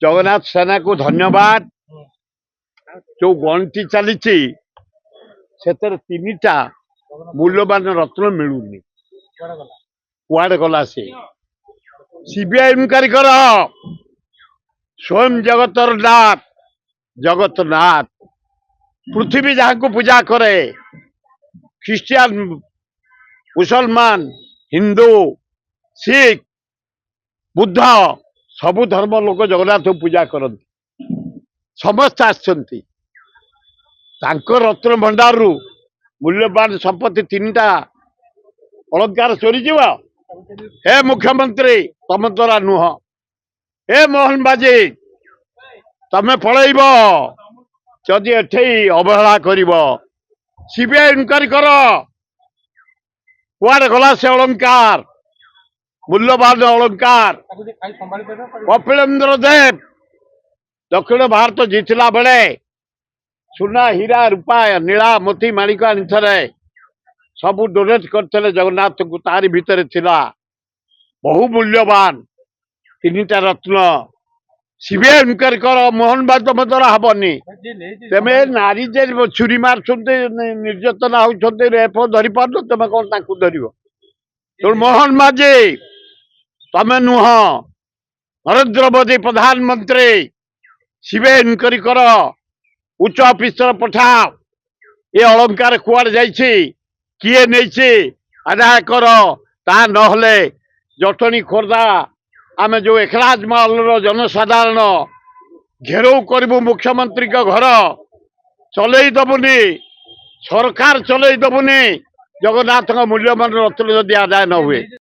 जगन्नाथ सेना को धन्यवाद। जो गणति चली तीनटा मूल्यवान रत्न मिलूनी कुआड़े गला से सीबीआई इनक्वारी कर स्वयं जगतर नाथ जगतनाथ पृथ्वी जहाँ को पूजा करे ख्रिस्टियान मुसलमान हिंदू सिख बुद्ध सबु धर्म लोक जगन्नाथ को पूजा करती समस्त आसती रत्न भंडार मूल्यवान संपत्ति तीनटा अलंकार चोरी जीव। हे मुख्यमंत्री तम द्वारा नुह हे मोहन बाजी तमें पलैब जदि एठे अवहेला कर सीबीआई इनक्वारी कर कुआड़े गला से अलंकार मूल्यवान अलंकार। कपिलेन्द्र देव दक्षिण भारत जीतला बेले सुना हीरा रूपा नीला मोती माणिक आनी सब डोनेट करते जगन्नाथ को तारी भितर थिला बहु मूल्यवान तीनटा रत्न सीबीआई इनक्वारी कर मोहन बाग तुम द्वारा हबनी तेमे नारी जे छुरी मार निर्यातना होती रेप धरी पार तुम कौन धर तो मोहन माझी तमें नुह नरेंद्र मोदी प्रधानमंत्री सीबीआई इनक्वारी कर उच्च ऑफिसर पठाओ ये अलंकार कुआड़े जाइए किए नहीं आदाय कर ता नहले जटनी खोर्धा आम जो एकराज महल जनसाधारण घेराव करू मुख्यमंत्री घर चलई दबुनी सरकार चलई दबुनी जगन्नाथ मूल्यवान रत्न जदि आदाय न हुए।